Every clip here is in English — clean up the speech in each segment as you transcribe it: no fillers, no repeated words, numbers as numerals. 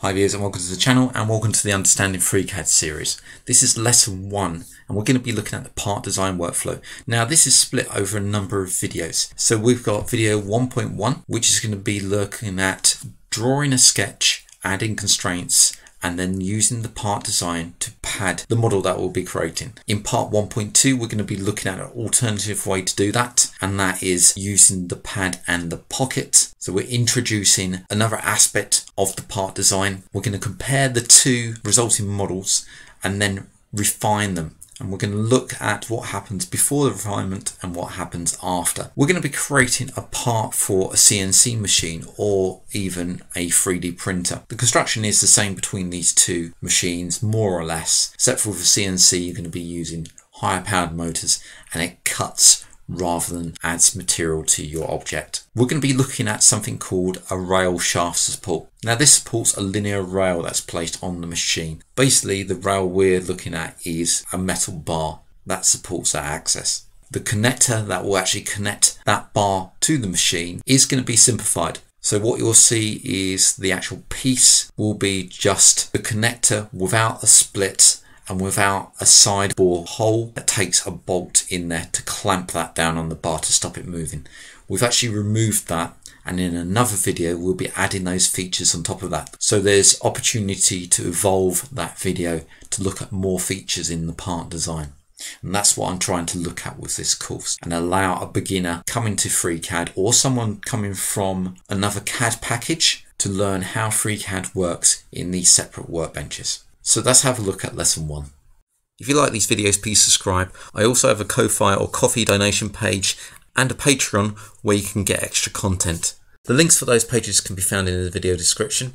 Hi viewers and welcome to the channel and welcome to the Understanding FreeCAD series. This is lesson 1 and we're going to be looking at the part design workflow. Now this is split over a number of videos. So we've got video 1.1 which is going to be looking at drawing a sketch, adding constraints and then using the part design to pad the model that we'll be creating. In part 1.2 we're going to be looking at an alternative way to do that, and that is using the pad and the pocket. So we're introducing another aspect of the part design. We're going to compare the two resulting models and then refine them. And we're going to look at what happens before the refinement and what happens after. We're going to be creating a part for a CNC machine or even a 3D printer. The construction is the same between these two machines, more or less, except for the CNC you're going to be using higher powered motors and it cuts rather than adds material to your object. We're going to be looking at something called a rail shaft support. Now this supports a linear rail that's placed on the machine. Basically the rail we're looking at is a metal bar that supports that access. The connector that will actually connect that bar to the machine is going to be simplified. So what you'll see is the actual piece will be just the connector without a split and without a side bore hole that takes a bolt in there to clamp that down on the bar to stop it moving. We've actually removed that, and in another video we'll be adding those features on top of that. So there's opportunity to evolve that video to look at more features in the part design. And that's what I'm trying to look at with this course, and allow a beginner coming to FreeCAD or someone coming from another CAD package to learn how FreeCAD works in these separate workbenches. So let's have a look at lesson 1. If you like these videos, please subscribe. I also have a Ko-Fi or Coffee donation page and a Patreon where you can get extra content. The links for those pages can be found in the video description.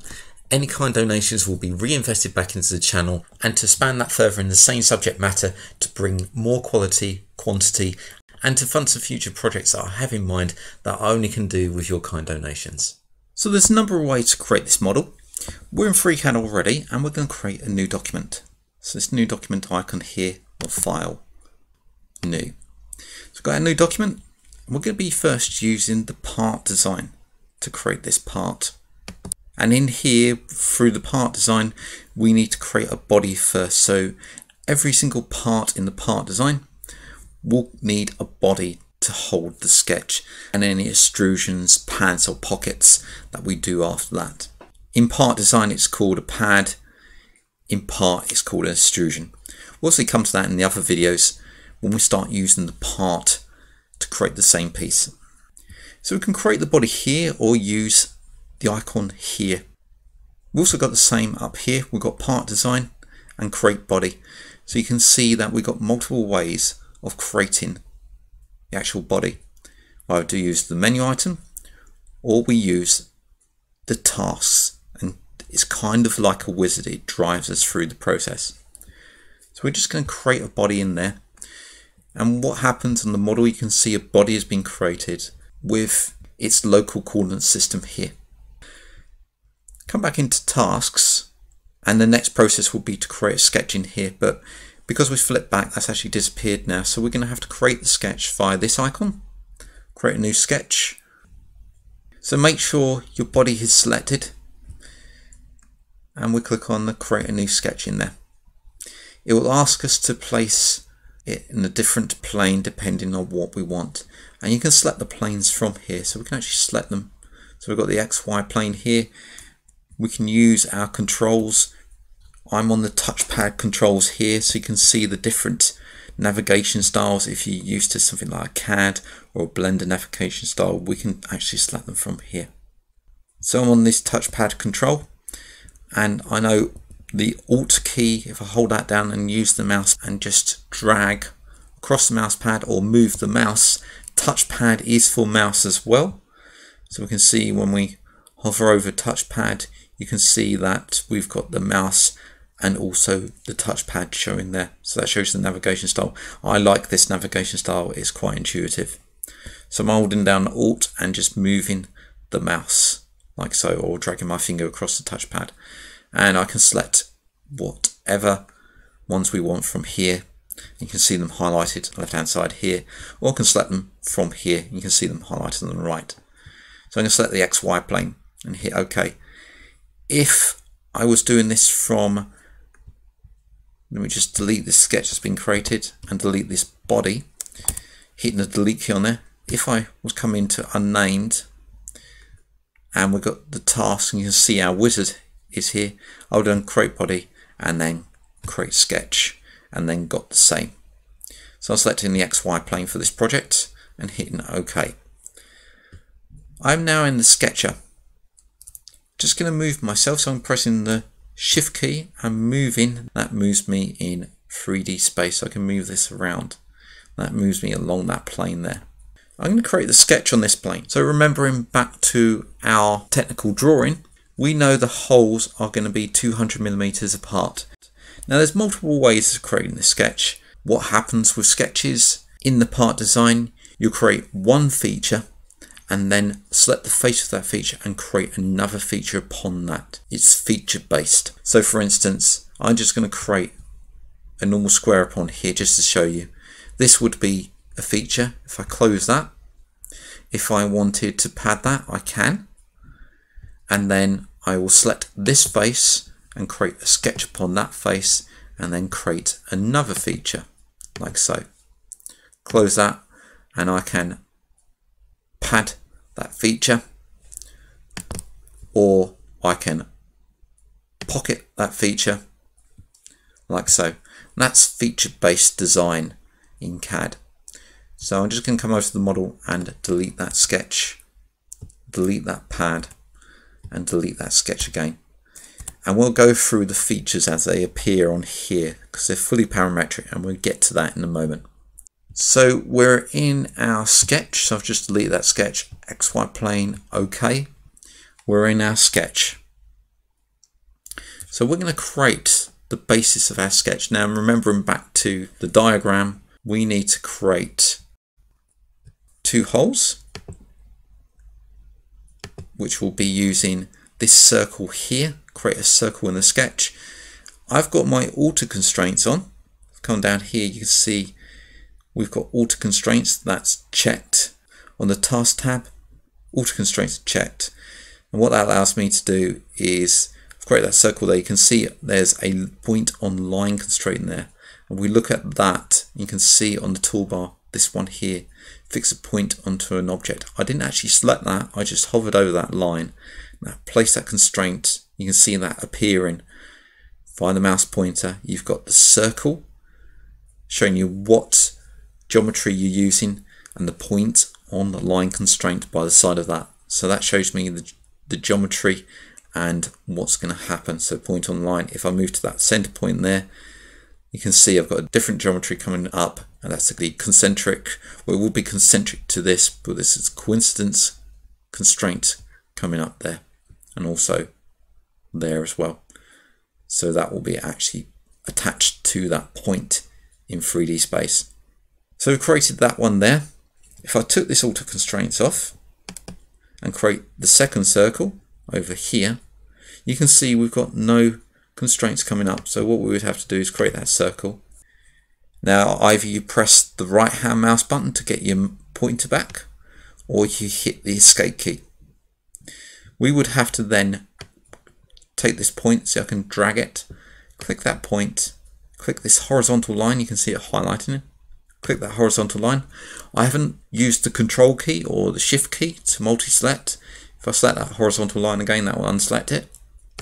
Any kind donations will be reinvested back into the channel and to expand that further in the same subject matter to bring more quality, quantity and to fund some future projects that I have in mind that I only can do with your kind donations. So there's a number of ways to create this model. We're in FreeCAD already and we're going to create a new document. So this new document icon here, or file, new. So we've got a new document. We're going to be first using the part design to create this part. And in here, through the part design, we need to create a body first. So every single part in the part design will need a body to hold the sketch and any extrusions, pads or pockets that we do after that. In part design it's called a pad, in part it's called an extrusion. We'll also come to that in the other videos when we start using the part to create the same piece. So we can create the body here or use the icon here. We've also got the same up here. We've got part design and create body. So you can see that we've got multiple ways of creating the actual body. I do use the menu item or we use the tasks. It's kind of like a wizard, it drives us through the process. So we're just going to create a body in there. And what happens on the model, you can see a body has been created with its local coordinate system here. Come back into tasks and the next process will be to create a sketch in here. But because we flipped back, that's actually disappeared now. So we're going to have to create the sketch via this icon, create a new sketch. So make sure your body is selected. And we click on the create a new sketch in there. It will ask us to place it in a different plane depending on what we want. And you can select the planes from here. So we can actually select them. So we've got the XY plane here. We can use our controls. I'm on the touchpad controls here so you can see the different navigation styles. If you're used to something like CAD or a Blender navigation style, we can actually select them from here. So I'm on this touchpad control. And I know the Alt key, if I hold that down and use the mouse and just drag across the mouse pad or move the mouse, touchpad is for mouse as well. So we can see when we hover over touchpad, you can see that we've got the mouse and also the touchpad showing there. So that shows the navigation style. I like this navigation style, it's quite intuitive. So I'm holding down Alt and just moving the mouse like so, or dragging my finger across the touchpad, and I can select whatever ones we want from here. You can see them highlighted left hand side here, or I can select them from here. You can see them highlighted on the right. So I'm going to select the XY plane and hit OK. If I was doing this from, let me just delete this sketch that's been created and delete this body, hitting the delete key on there. If I was coming to unnamed and we've got the task and you can see our wizard is here, I would have done create body and then create sketch and then got the same. So I'm selecting the XY plane for this project and hitting OK. I'm now in the sketcher. Just going to move myself, so I'm pressing the shift key and moving. That moves me in 3D space. So I can move this around. That moves me along that plane there. I'm going to create the sketch on this plane. So remembering back to our technical drawing, we know the holes are going to be 200mm apart. Now there's multiple ways of creating this sketch. What happens with sketches in the part design, you create one feature and then select the face of that feature and create another feature upon that. It's feature based. So for instance, I'm just going to create a normal square upon here just to show you. This would be a feature. If I close that, if I wanted to pad that, I can. And then I will select this face and create a sketch upon that face and then create another feature like so. Close that and I can pad that feature, or I can pocket that feature like so. That's feature based design in CAD. So I'm just going to come over to the model and delete that sketch, delete that pad and delete that sketch again. And we'll go through the features as they appear on here because they're fully parametric, and we'll get to that in a moment. So we're in our sketch, so I've just deleted that sketch, XY plane, OK. We're in our sketch. So we're going to create the basis of our sketch. Now remembering back to the diagram, we need to create two holes, which will be using this circle here, create a circle in the sketch. I've got my auto constraints on. Come down here, you can see we've got auto constraints, that's checked. On the task tab, auto constraints checked. And what that allows me to do is create that circle there. You can see there's a point on line constraint there. And we look at that, you can see on the toolbar, this one here, fix a point onto an object. I didn't actually select that, I just hovered over that line. Now place that constraint, you can see that appearing. Find the mouse pointer, you've got the circle showing you what geometry you're using and the point on the line constraint by the side of that. So that shows me the geometry and what's going to happen. So point on line, if I move to that center point there, you can see I've got a different geometry coming up, and that's the concentric. Well, it will be concentric to this, but this is coincidence constraint coming up there and also there as well. So that will be actually attached to that point in 3D space. So we've created that one there. If I took this auto constraints off and create the second circle over here, you can see we've got no constraints coming up. So what we would have to do is create that circle. Now either you press the right hand mouse button to get your pointer back, or you hit the escape key. We would have to then take this point, so I can drag it, click that point, click this horizontal line, you can see it highlighting it. Click that horizontal line. I haven't used the control key or the shift key to multi-select. If I select that horizontal line again, that will unselect it.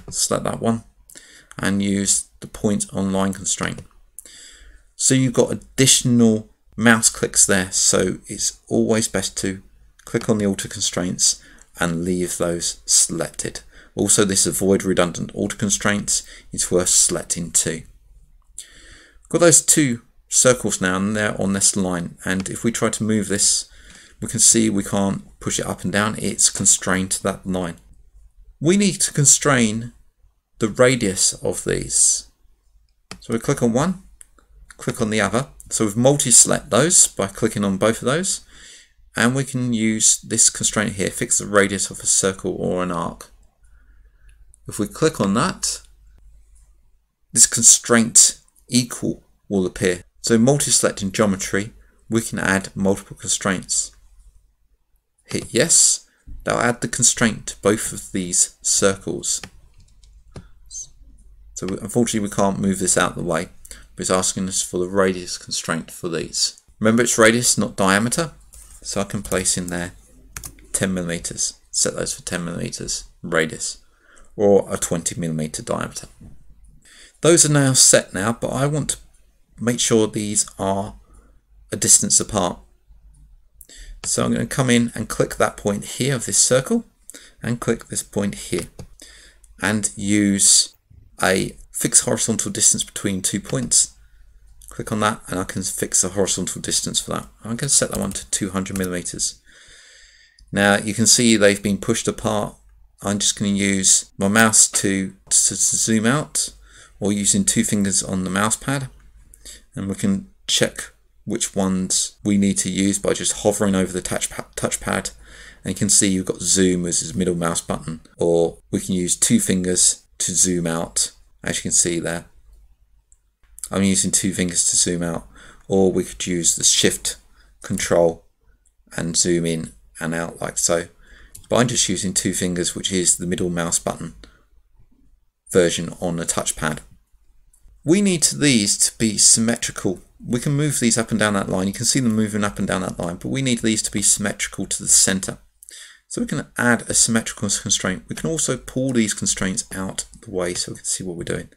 Select that one and use the point on line constraint. So you've got additional mouse clicks there, so it's always best to click on the auto constraints and leave those selected. Also, this avoid redundant auto constraints, it's worth selecting too. Got those two circles now, and they're on this line, and if we try to move this, we can see we can't push it up and down, it's constrained to that line. We need to constrain the radius of these. So we click on one, click on the other. So we've multi-select those by clicking on both of those, and we can use this constraint here, fix the radius of a circle or an arc. If we click on that, this constraint equal will appear. So multi-selecting geometry, we can add multiple constraints. Hit yes, that'll add the constraint to both of these circles. So unfortunately we can't move this out of the way, but it's asking us for the radius constraint for these. Remember it's radius, not diameter, so I can place in there 10 millimeters. Set those for 10 millimeters radius, or a 20 millimeter diameter. Those are now set now, but I want to make sure these are a distance apart. So I'm going to come in and click that point here of this circle, and click this point here, and use a fixed horizontal distance between 2 points. Click on that and I can fix the horizontal distance for that. I'm going to set that one to 200 millimeters. Now you can see they've been pushed apart. I'm just going to use my mouse to zoom out, or using 2 fingers on the mouse pad, and we can check which ones we need to use by just hovering over the touchpad, and you can see you've got zoom as his middle mouse button, or we can use 2 fingers to zoom out, as you can see there. I'm using 2 fingers to zoom out, or we could use the shift control and zoom in and out like so. But I'm just using 2 fingers, which is the middle mouse button version on the touchpad. We need these to be symmetrical. We can move these up and down that line. You can see them moving up and down that line, but we need these to be symmetrical to the center. So we can add a symmetrical constraint. We can also pull these constraints out of the way so we can see what we're doing.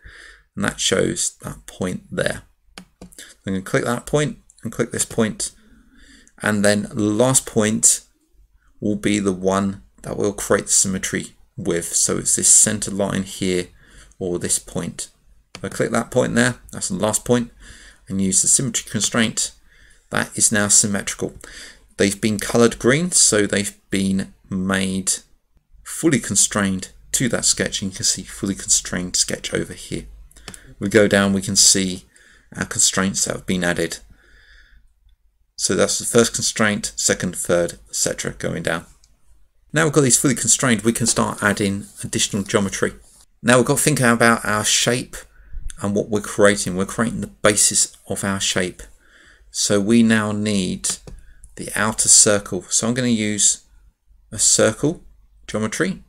And that shows that point there. I'm going to click that point and click this point. And then the last point will be the one that we'll create symmetry with. So it's this center line here, or this point. If I click that point there, that's the last point, and use the symmetry constraint, that is now symmetrical. They've been colored green, so they've been made fully constrained to that sketch, and you can see fully constrained sketch over here. We go down, we can see our constraints that have been added. So that's the first constraint, second, third, etc. going down. Now we've got these fully constrained, we can start adding additional geometry. Now we've got to think about our shape and what we're creating. We're creating the basis of our shape. So we now need the outer circle. So I'm going to use a circle geometry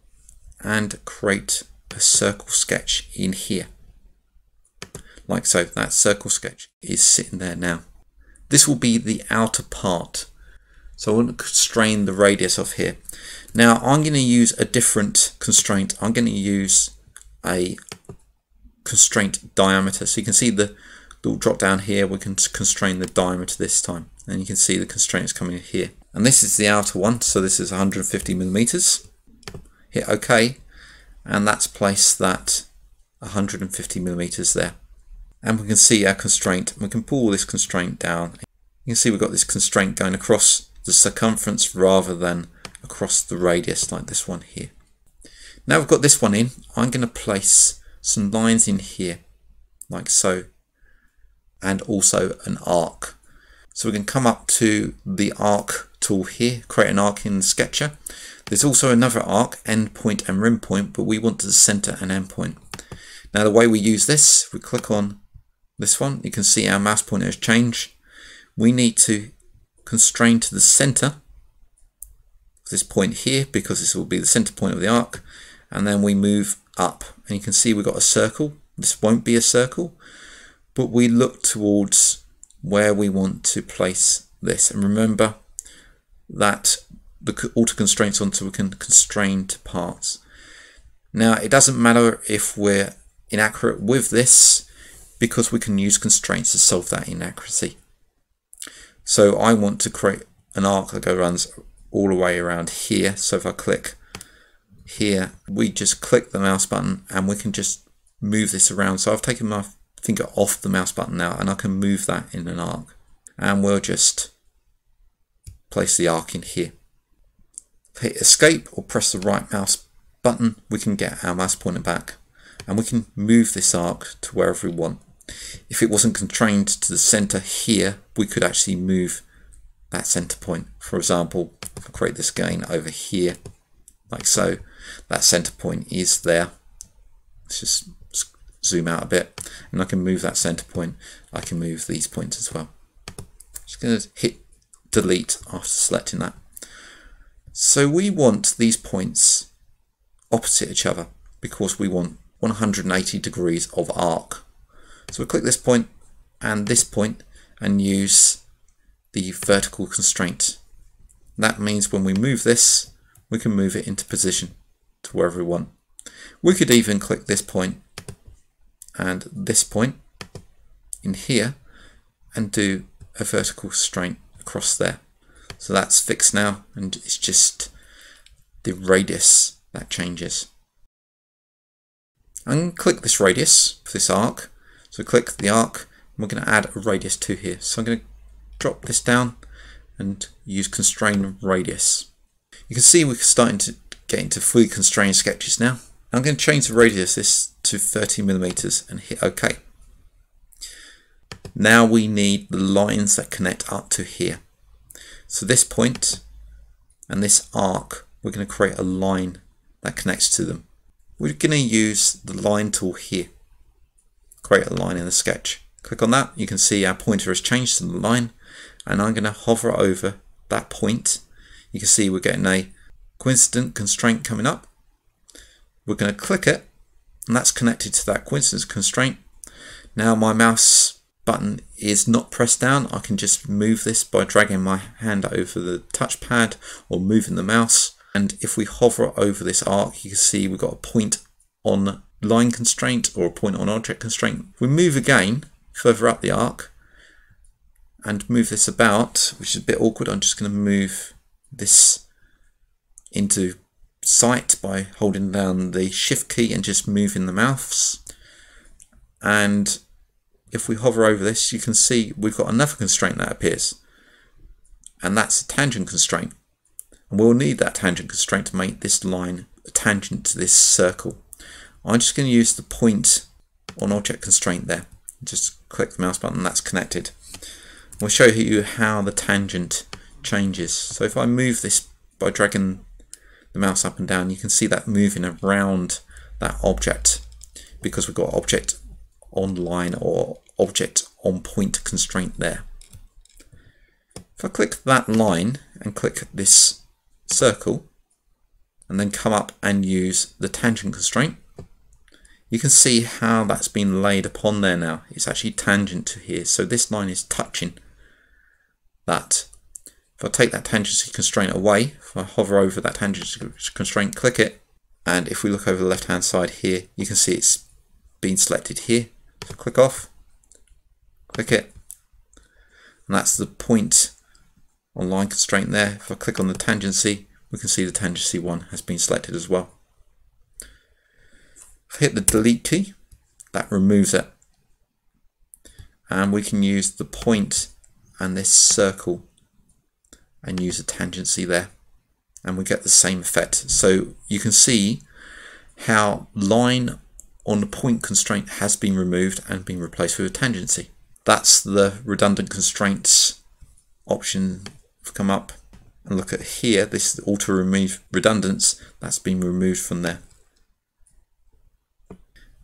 and create a circle sketch in here. Like so, that circle sketch is sitting there now. This will be the outer part. So I want to constrain the radius of here. Now I'm going to use a different constraint. I'm going to use a constraint diameter. So you can see the little drop down here, we can constrain the diameter this time. And you can see the constraints coming in here. And this is the outer one, so this is 150 millimeters. Hit OK, and that's placed that 150 millimeters there. And we can see our constraint. We can pull this constraint down. You can see we've got this constraint going across the circumference rather than across the radius like this one here. Now we've got this one in, I'm going to place some lines in here like so, and also an arc. So we can come up to the arc tool here, create an arc in the sketcher. There's also another arc, end point and rim point, but we want to center and end point. Now the way we use this, we click on this one, you can see our mouse pointer has changed. We need to constrain to the center of this point here, because this will be the center point of the arc, and then we move up, and you can see we've got a circle. This won't be a circle, but we look towards where we want to place this, and remember that the auto constraints on, so we can constrain to parts. Now it doesn't matter if we're inaccurate with this, because we can use constraints to solve that inaccuracy. So I want to create an arc that runs all the way around here. So if I click here, we just click the mouse button and we can just move this around. So I've taken my finger off the mouse button now, and I can move that in an arc. And we'll just place the arc in here. Hit escape or press the right mouse button, we can get our mouse pointer back, and we can move this arc to wherever we want. If it wasn't constrained to the center here, we could actually move that center point. For example, if I create this again over here, like so, that center point is there. Let's just zoom out a bit, and I can move that center point. I can move these points as well. Just going to hit delete after selecting that. So we want these points opposite each other, because we want 180 degrees of arc. So we'll click this point and use the vertical constraint. That means when we move this, we can move it into position to wherever we want. We could even click this point and this point in here and do a vertical constraint across there. So that's fixed now, and it's just the radius that changes. I'm going to click this radius for this arc. So click the arc, and we're going to add a radius to here. So I'm going to drop this down and use constrain radius. You can see we're starting to get into fully constrained sketches now. I'm going to change the radius this to 30 millimeters and hit OK. Now we need the lines that connect up to here. So this point and this arc, we're going to create a line that connects to them. We're going to use the line tool here. Create a line in the sketch. Click on that. You can see our pointer has changed to the line, and I'm going to hover over that point. You can see we're getting a coincident constraint coming up. We're going to click it, and that's connected to that coincidence constraint. Now my mouse button is not pressed down. I can just move this by dragging my hand over the touchpad or moving the mouse. And if we hover over this arc, you can see we've got a point on line constraint or a point on object constraint. If we move again further up the arc and move this about, which is a bit awkward, I'm just going to move this into sight by holding down the shift key and just moving the mouse. And if we hover over this, you can see we've got another constraint that appears, and that's a tangent constraint. And we'll need that tangent constraint to make this line a tangent to this circle. I'm just going to use the point on object constraint there. Just click the mouse button, that's connected. We'll show you how the tangent changes. So if I move this by dragging the mouse up and down, you can see that moving around that object because we've got object on line or object on point constraint there. If I click that line and click this circle and then come up and use the tangent constraint, you can see how that's been laid upon there now. It's actually tangent to here, so this line is touching that. If I take that tangency constraint away, if I hover over that tangency constraint, click it, and if we look over the left hand side here, you can see it's been selected here. So click off, click it, and that's the point on line constraint there. If I click on the tangency, we can see the tangency one has been selected as well. If I hit the delete key, that removes it, and we can use the point and this circle and use a tangency there, and we get the same effect. So you can see how line on the point constraint has been removed and been replaced with a tangency. That's the redundant constraints option. Come up and look at here, this is auto remove redundance, that's been removed from there.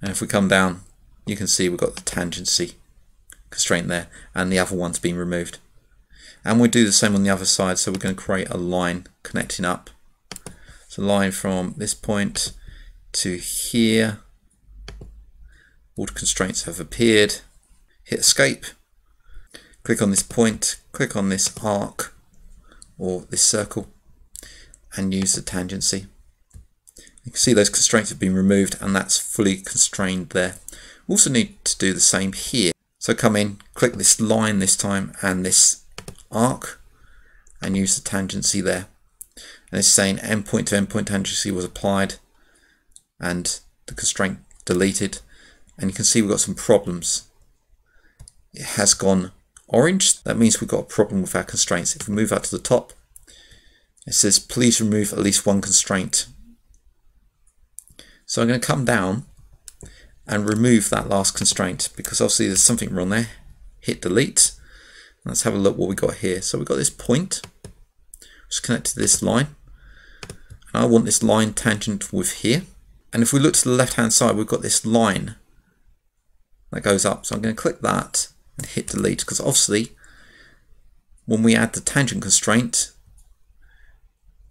And if we come down, you can see we've got the tangency constraint there, and the other one's been removed. And we'll do the same on the other side, so we're going to create a line connecting up. So line from this point to here. All the constraints have appeared. Hit escape. Click on this point, click on this arc or this circle, and use the tangency. You can see those constraints have been removed, and that's fully constrained there. We also need to do the same here. So come in, click this line this time and this arc, and use the tangency there. And it's saying endpoint to endpoint tangency was applied and the constraint deleted. And you can see we've got some problems. It has gone orange. That means we've got a problem with our constraints. If we move out to the top, it says please remove at least one constraint. So I'm going to come down and remove that last constraint because obviously there's something wrong there. Hit delete. Let's have a look what we got here. So we've got this point which is connected to this line, and I want this line tangent with here. And if we look to the left hand side, we've got this line that goes up. So I'm going to click that and hit delete because obviously when we add the tangent constraint,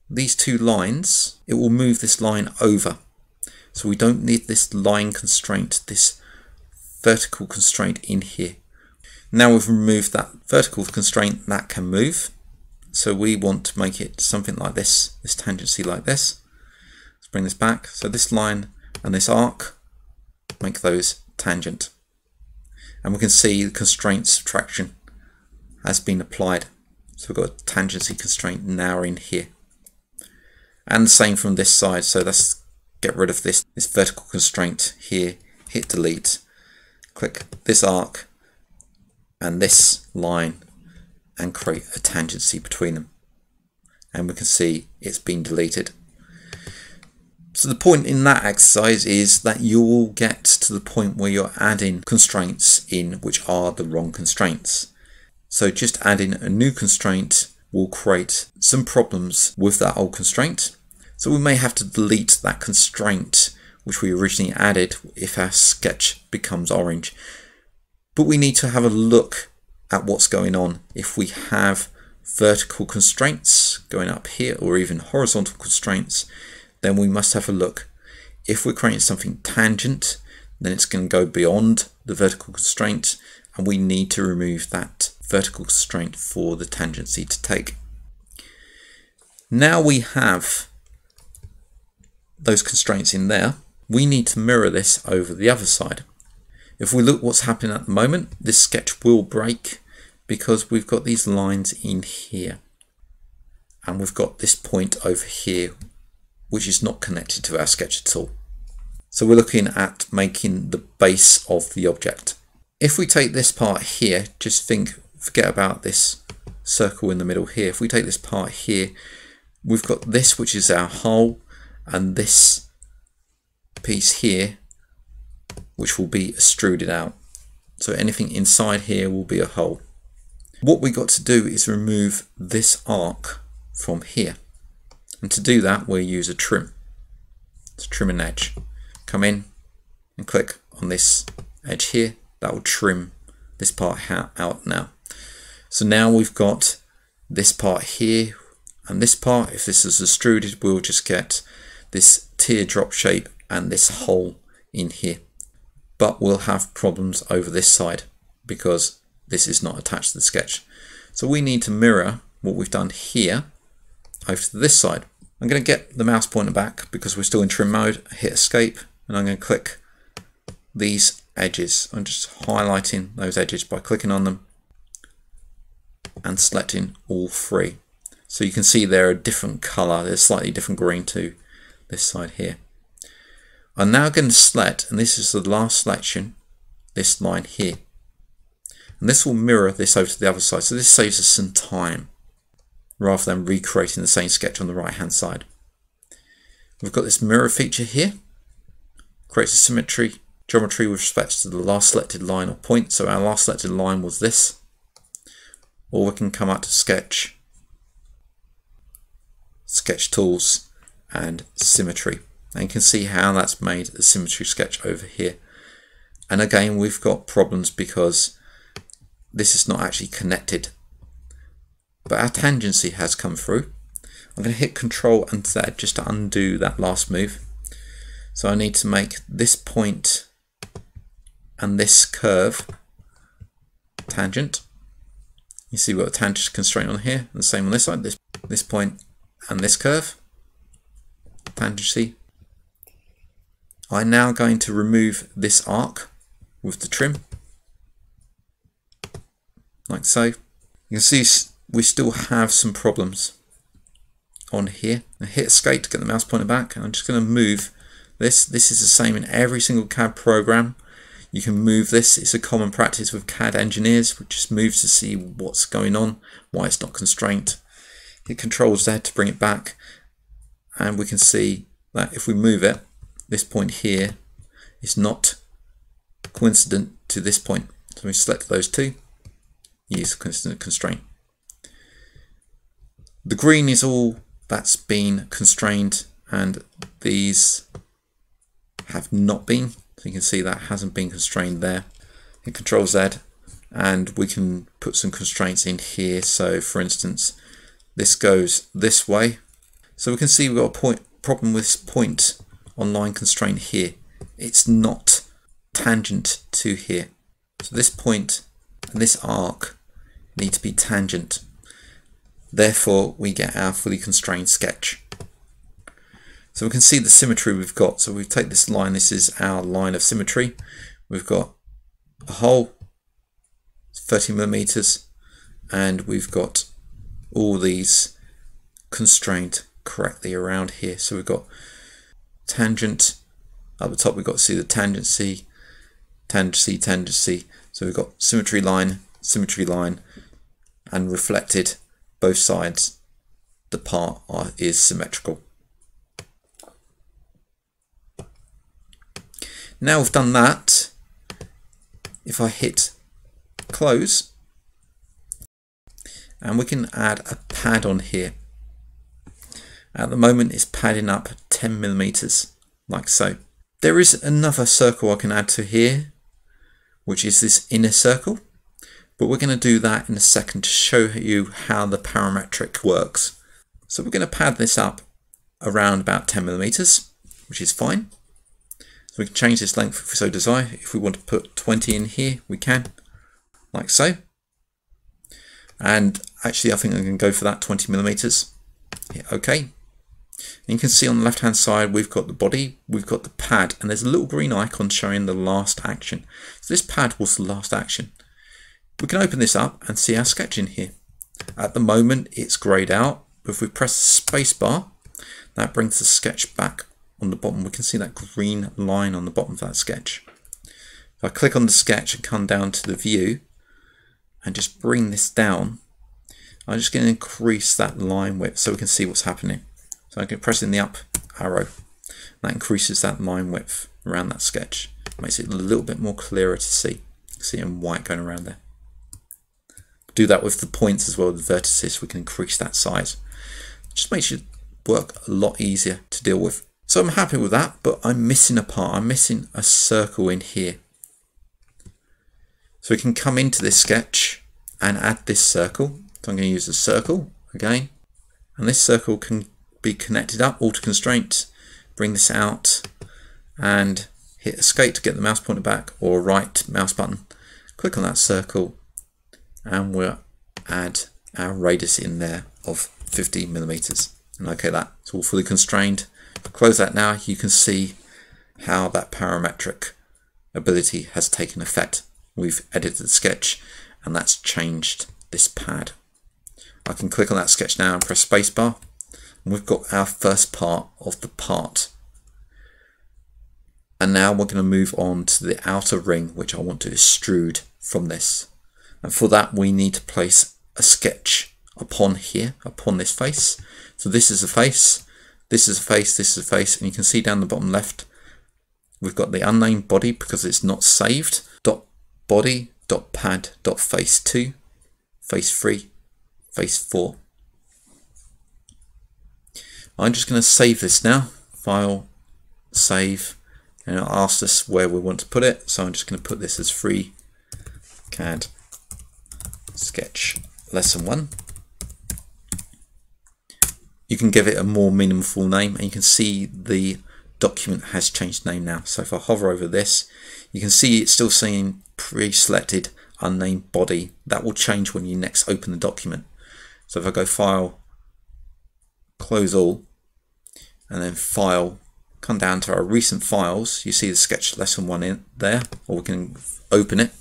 these two lines, it will move this line over. So we don't need this line constraint, this vertical constraint in here. Now we've removed that vertical constraint, that can move. So we want to make it something like this tangency like this. Let's bring this back. So this line and this arc, make those tangent. And we can see the constraint subtraction has been applied. So we've got a tangency constraint now in here. And the same from this side. So let's get rid of this vertical constraint here, hit delete, click this arc and this line and create a tangency between them. And we can see it's been deleted. So the point in that exercise is that you will get to the point where you're adding constraints in which are the wrong constraints. So just adding a new constraint will create some problems with that old constraint. So we may have to delete that constraint which we originally added if our sketch becomes orange. But we need to have a look at what's going on. If we have vertical constraints going up here or even horizontal constraints, then we must have a look. If we're creating something tangent, then it's going to go beyond the vertical constraint and we need to remove that vertical constraint for the tangency to take. Now we have those constraints in there, we need to mirror this over the other side. If we look what's happening at the moment, this sketch will break because we've got these lines in here and we've got this point over here which is not connected to our sketch at all. So we're looking at making the base of the object. If we take this part here, just forget about this circle in the middle here. If we take this part here, we've got this which is our hull and this piece here which will be extruded out. So anything inside here will be a hole. What we got to do is remove this arc from here. And to do that we'll use a trim. Let's trim an edge. Come in and click on this edge here. That will trim this part out now. So now we've got this part here and this part. If this is extruded, we'll just get this teardrop shape and this hole in here. But we'll have problems over this side because this is not attached to the sketch. So we need to mirror what we've done here over to this side. I'm going to get the mouse pointer back because we're still in trim mode, hit escape, and I'm going to click these edges. I'm just highlighting those edges by clicking on them and selecting all three. So you can see they're a different color, they're slightly different green to this side here. I'm now going to select, and this is the last selection, this line here. And this will mirror this over to the other side. So this saves us some time rather than recreating the same sketch on the right hand side. We've got this mirror feature here. Creates a symmetry geometry with respect to the last selected line or point. So our last selected line was this. Or we can come out to sketch, sketch tools and symmetry. And you can see how that's made a symmetry sketch over here. And again, we've got problems because this is not actually connected. But our tangency has come through. I'm going to hit Control and Z just to undo that last move. So I need to make this point and this curve tangent. You see we've got a tangent constraint on here, and the same on this side, this point and this curve, tangency. I'm now going to remove this arc with the trim, like so. You can see we still have some problems on here. I hit escape to get the mouse pointer back, and I'm just going to move this. This is the same in every single CAD program. You can move this. It's a common practice with CAD engineers, which just moves to see what's going on, why it's not constrained. Hit Control Z to bring it back, and we can see that if we move it, this point here is not coincident to this point. So we select those two, use coincident constraint. The green is all that's been constrained, and these have not been. So you can see that hasn't been constrained there. Hit Control Z, and we can put some constraints in here. So for instance, this goes this way. So we can see we've got a problem with this point on line constraint here, it's not tangent to here. So this point and this arc need to be tangent. Therefore, we get our fully constrained sketch. So we can see the symmetry we've got. So we take this line, this is our line of symmetry. We've got a hole, 30 millimeters, and we've got all these constrained correctly around here. So we've got tangent, at the top we've got to see the tangency, tangency, tangency. So we've got symmetry line, and reflected both sides. The part is symmetrical. Now we've done that, if I hit close, and we can add a pad on here. At the moment it's padding up 10 millimeters, like so. There is another circle I can add to here, which is this inner circle, but we're going to do that in a second to show you how the parametric works. So we're going to pad this up around about 10 millimeters, which is fine. So we can change this length if we so desire. If we want to put 20 in here, we can, like so. And actually I think I'm going to go for that 20 millimeters. Hit OK. And you can see on the left hand side we've got the body, we've got the pad, and there's a little green icon showing the last action. So this pad was the last action. We can open this up and see our sketch in here. At the moment it's greyed out, but if we press the space bar, that brings the sketch back on the bottom. We can see that green line on the bottom of that sketch. If I click on the sketch and come down to the view and just bring this down, I'm just going to increase that line width so we can see what's happening. So I can press in the up arrow. That increases that line width around that sketch. Makes it a little bit more clearer to see. See in white going around there. Do that with the points as well, the vertices, we can increase that size. Just makes your work a lot easier to deal with. So I'm happy with that, but I'm missing a part. I'm missing a circle in here. So we can come into this sketch and add this circle. So I'm going to use the circle again. And this circle can be connected up, auto constraint, bring this out and hit escape to get the mouse pointer back, or right mouse button. Click on that circle and we'll add our radius in there of 50 millimeters. And okay, that's all fully constrained. If I close that now, you can see how that parametric ability has taken effect. We've edited the sketch and that's changed this pad. I can click on that sketch now and press spacebar, and we've got our first part of the part. And now we're going to move on to the outer ring, which I want to extrude from this. And for that we need to place a sketch upon here, upon this face. So this is a face, this is a face, this is a face, and you can see down the bottom left we've got the unnamed body because it's not saved. .body, .pad, .face2, face3, face4. I'm just going to save this now. File, save, and it'll ask us where we want to put it. So I'm just going to put this as FreeCAD sketch lesson 1. You can give it a more meaningful name, and you can see the document has changed name now. So if I hover over this, you can see it's still saying pre-selected unnamed body. That will change when you next open the document. So if I go File, Close All, and then File, come down to our recent files, you see the sketch lesson 1 in there, or we can open it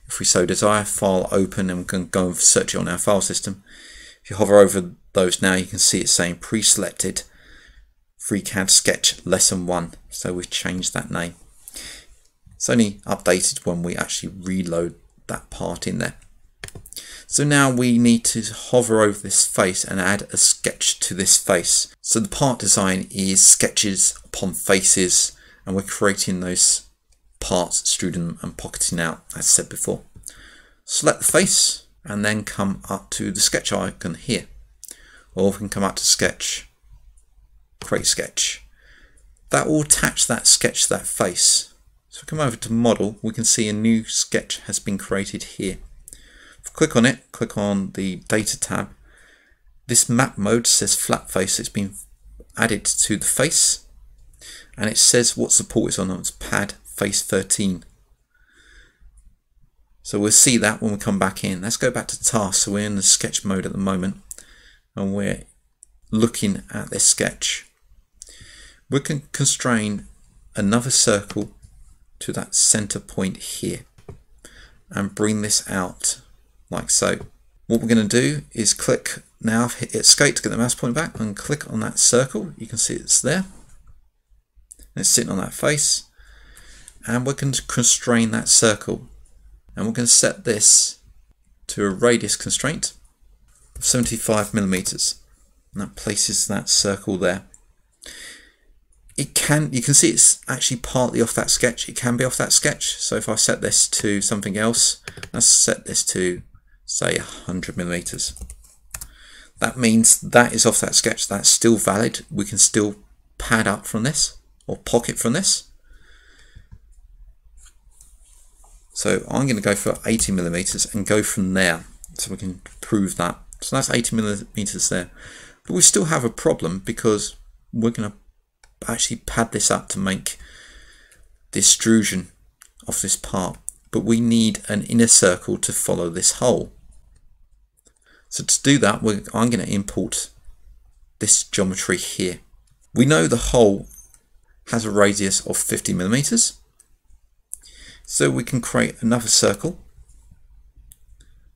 if we so desire. File, Open, and we can go and search it on our file system. If you hover over those now, you can see it's saying pre-selected FreeCAD sketch lesson 1. So we've changed that name. It's only updated when we actually reload that part in there. So now we need to hover over this face and add a sketch to this face. So the part design is sketches upon faces, and we're creating those parts, extruding them and pocketing out, as said before. Select the face and then come up to the sketch icon here, or we can come up to sketch, create sketch. That will attach that sketch to that face. So if we come over to model, we can see a new sketch has been created here. If I click on it, click on the data tab, this map mode says flat face. It's been added to the face. and it says what support is on it. It's pad face 13. So we'll see that when we come back in. Let's go back to task. So we're in the sketch mode at the moment, and we're looking at this sketch. We can constrain another circle to that center point here and bring this out like so. What we're going to do is click, now I've hit escape to get the mouse pointer back, and click on that circle. You can see it's there. It's sitting on that face, and we're going to constrain that circle, and we're going to set this to a radius constraint of 75 millimeters, and that places that circle there. You can see it's actually partly off that sketch. It can be off that sketch. So if I set this to something else, let's set this to say 100 millimeters. That means that is off that sketch. That's still valid. We can still pad up from this or pocket from this. So I'm going to go for 80 millimeters and go from there, so we can prove that. So that's 80 millimeters there. But we still have a problem because we're going to actually pad this up to make the extrusion of this part, but we need an inner circle to follow this hole. So to do that, I'm going to import this geometry here. We know the hole has a radius of 50 millimeters, so we can create another circle,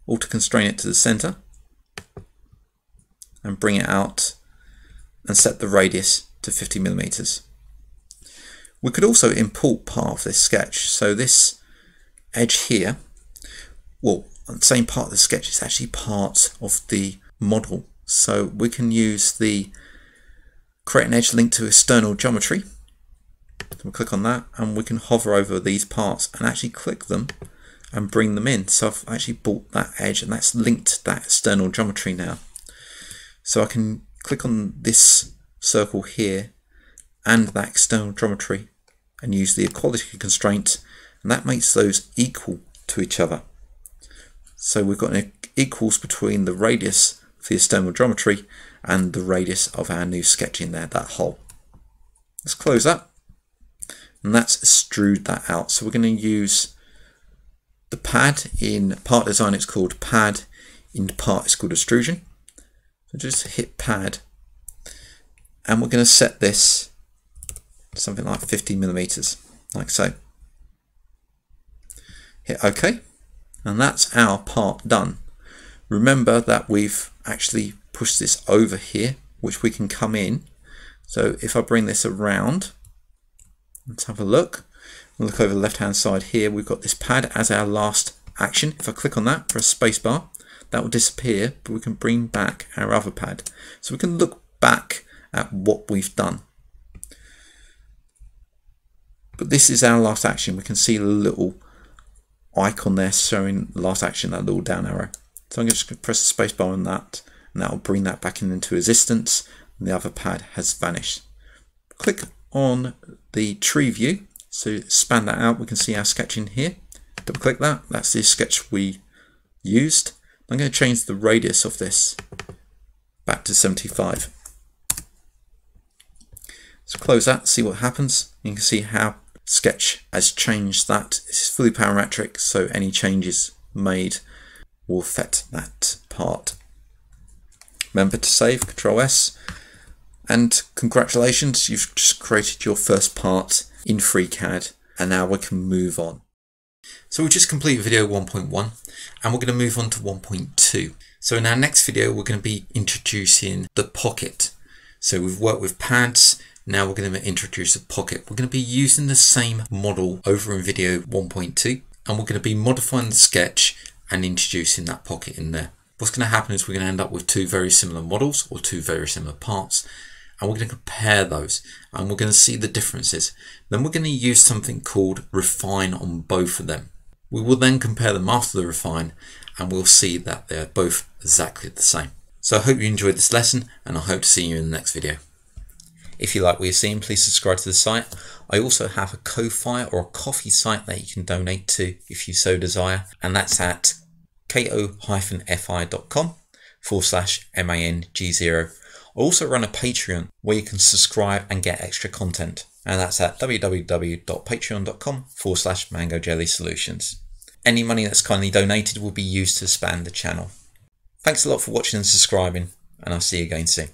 or to constrain it to the center and bring it out and set the radius to 50 millimeters. We could also import part of this sketch. So this edge here, well, the same part of the sketch is actually part of the model. So we can use the create an edge link to external geometry. So we'll click on that, and we can hover over these parts and actually click them and bring them in. So I've actually bought that edge, and that's linked to that external geometry now. So I can click on this circle here and that external geometry and use the equality constraint, and that makes those equal to each other. So we've got an equals between the radius of the external geometry and the radius of our new sketch in there, that hole. Let's close that, and let's extrude that out. So we're going to use the pad. In part design it's called pad, in part it's called extrusion. So just hit pad, and we're going to set this to something like 50 millimeters, like so. Hit OK, and that's our part done. Remember that we've actually pushed this over here, which we can come in. So if I bring this around, let's have a look. We'll look over the left hand side here. We've got this pad as our last action. If I click on that, press spacebar, that will disappear, but we can bring back our other pad. So we can look back at what we've done. But this is our last action. We can see the little icon there showing last action, that little down arrow. So I'm just going to press the spacebar on that, and that will bring that back into existence, and the other pad has vanished. Click on the tree view, so expand that out. We can see our sketch in here. Double click that, that's the sketch we used. I'm going to change the radius of this back to 75. So close that, see what happens. You can see how sketch has changed that. It's fully parametric, so any changes made will affect that part. Remember to save, Ctrl S, and congratulations, you've just created your first part in FreeCAD, and now we can move on. So we've just completed video 1.1, and we're going to move on to 1.2. So in our next video we're going to be introducing the pocket. So we've worked with pads, now we're going to introduce a pocket. We're going to be using the same model over in video 1.2, and we're going to be modifying the sketch and introducing that pocket in there. What's going to happen is we're going to end up with two very similar models, or two very similar parts, and we're going to compare those, and we're going to see the differences. Then we're going to use something called refine on both of them. We will then compare them after the refine, and we'll see that they're both exactly the same. So I hope you enjoyed this lesson, and I hope to see you in the next video. If you like what you're seeing, please subscribe to the site. I also have a Ko-Fi or a coffee site that you can donate to if you so desire, and that's at ko-fi.com/MANG0. I also run a Patreon where you can subscribe and get extra content. and that's at www.patreon.com/mangoJellySolutions. Any money that's kindly donated will be used to expand the channel. Thanks a lot for watching and subscribing, and I'll see you again soon.